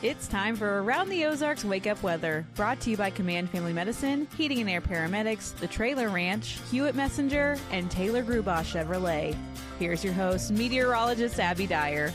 It's time for Around the Ozarks Wake Up Weather, brought to you by Command Family Medicine, Heating and Air Paramedics, The Trailer Ranch, Hewitt Messenger, and Taylor Grubaugh Chevrolet. Here's your host, meteorologist Abby Dyer.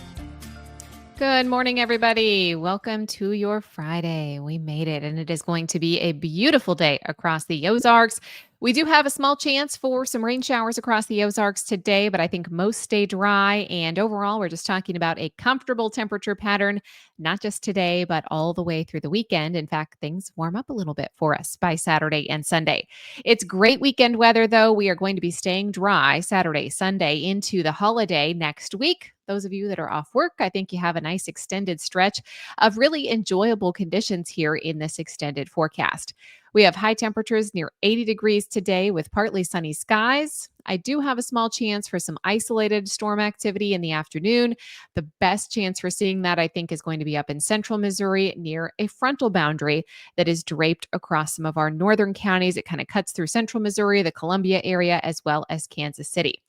Good morning, everybody. Welcome to your Friday. We made it, and it is going to be a beautiful day across the Ozarks. We do have a small chance for some rain showers across the Ozarks today, but I think most stay dry. And overall, we're just talking about a comfortable temperature pattern, not just today, but all the way through the weekend. In fact, things warm up a little bit for us by Saturday and Sunday. It's great weekend weather, though. We are going to be staying dry Saturday, Sunday into the holiday next week. Those of you that are off work, I think you have a nice extended stretch of really enjoyable conditions here in this extended forecast. We have high temperatures near 80 degrees today with partly sunny skies. I do have a small chance for some isolated storm activity in the afternoon. The best chance for seeing that, I think, is going to be up in central Missouri near a frontal boundary that is draped across some of our northern counties. It kind of cuts through central Missouri, the Columbia area, as well as Kansas City.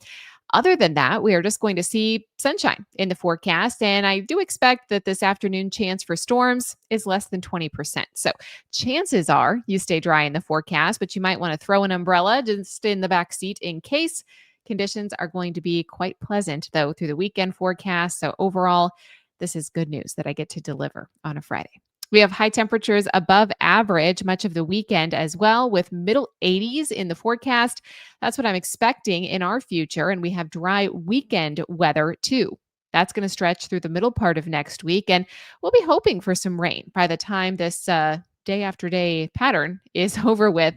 Other than that, we are just going to see sunshine in the forecast. And I do expect that this afternoon chance for storms is less than 20%. So chances are you stay dry in the forecast, but you might want to throw an umbrella just in the back seat in case. Conditions are going to be quite pleasant, though, through the weekend forecast. So overall, this is good news that I get to deliver on a Friday. We have high temperatures above average much of the weekend as well, with middle 80s in the forecast. That's what I'm expecting in our future. And we have dry weekend weather too. That's going to stretch through the middle part of next week. And we'll be hoping for some rain by the time this day after day pattern is over with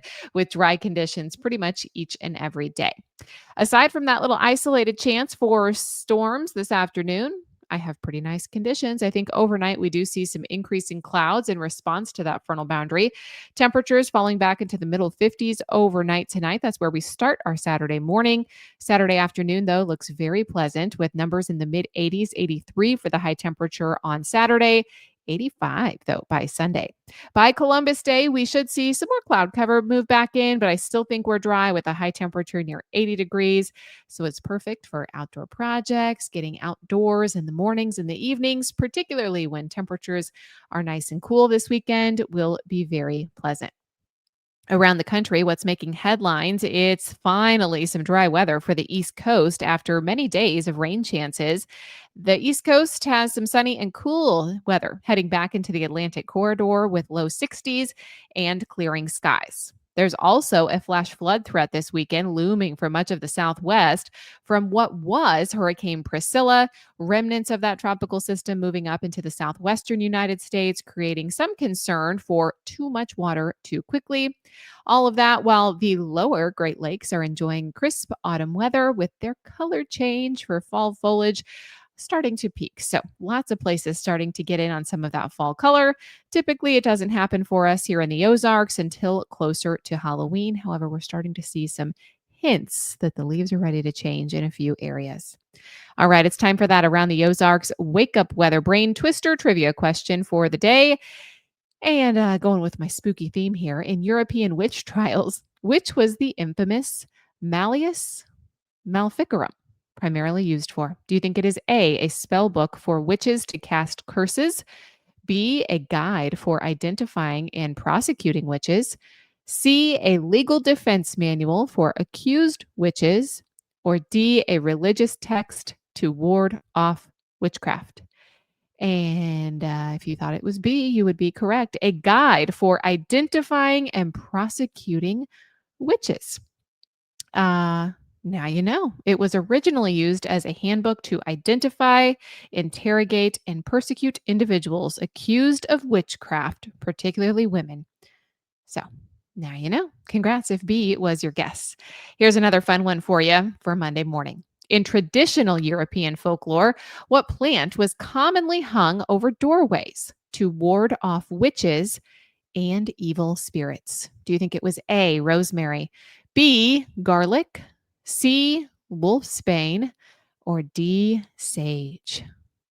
dry conditions pretty much each and every day. Aside from that little isolated chance for storms this afternoon, I have pretty nice conditions. I think overnight we do see some increasing clouds in response to that frontal boundary. Temperatures falling back into the middle 50s overnight tonight. That's where we start our Saturday morning. Saturday afternoon, though, looks very pleasant with numbers in the mid 80s, 83 for the high temperature on Saturday. 85, though, by Sunday. By Columbus Day, we should see some more cloud cover move back in, but I still think we're dry with a high temperature near 80 degrees. So it's perfect for outdoor projects, getting outdoors in the mornings and the evenings, particularly when temperatures are nice and cool this weekend, will be very pleasant. Around the country, what's making headlines, it's finally some dry weather for the East Coast after many days of rain chances. The East Coast has some sunny and cool weather heading back into the Atlantic corridor with low 60s and clearing skies. There's also a flash flood threat this weekend looming for much of the Southwest from what was Hurricane Priscilla, remnants of that tropical system moving up into the southwestern United States, creating some concern for too much water too quickly. All of that while the lower Great Lakes are enjoying crisp autumn weather with their color change for fall foliage starting to peak. So lots of places starting to get in on some of that fall color. Typically, it doesn't happen for us here in the Ozarks until closer to Halloween. However, we're starting to see some hints that the leaves are ready to change in a few areas. All right, it's time for that Around the Ozarks Wake Up Weather Brain Twister trivia question for the day. And going with my spooky theme here, in European witch trials, which was the infamous Malleus Maleficarum primarily used for? Do you think it is A, spell book for witches to cast curses, B, a guide for identifying and prosecuting witches, C, a legal defense manual for accused witches, or D, a religious text to ward off witchcraft? And if you thought it was B, you would be correct. A guide for identifying and prosecuting witches. Now you know. It was originally used as a handbook to identify, interrogate, and persecute individuals accused of witchcraft, particularly women. So now you know. Congrats if B was your guess. Here's another fun one for you for Monday morning. In traditional European folklore, what plant was commonly hung over doorways to ward off witches and evil spirits? Do you think it was A, rosemary, B, garlic, C, wolfsbane, or D, sage?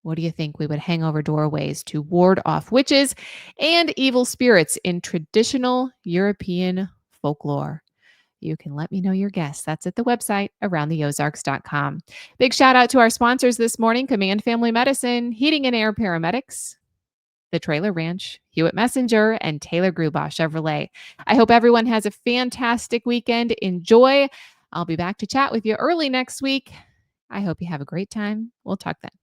What do you think we would hang over doorways to ward off witches and evil spirits in traditional European folklore? You can let me know your guess. That's at the website aroundtheozarks.com. Big shout out to our sponsors this morning, Command Family Medicine, Heating and Air Paramedics, the Trailer Ranch, Hewitt Messenger, and Taylor Grubaugh Chevrolet. I hope everyone has a fantastic weekend. Enjoy. I'll be back to chat with you early next week. I hope you have a great time. We'll talk then.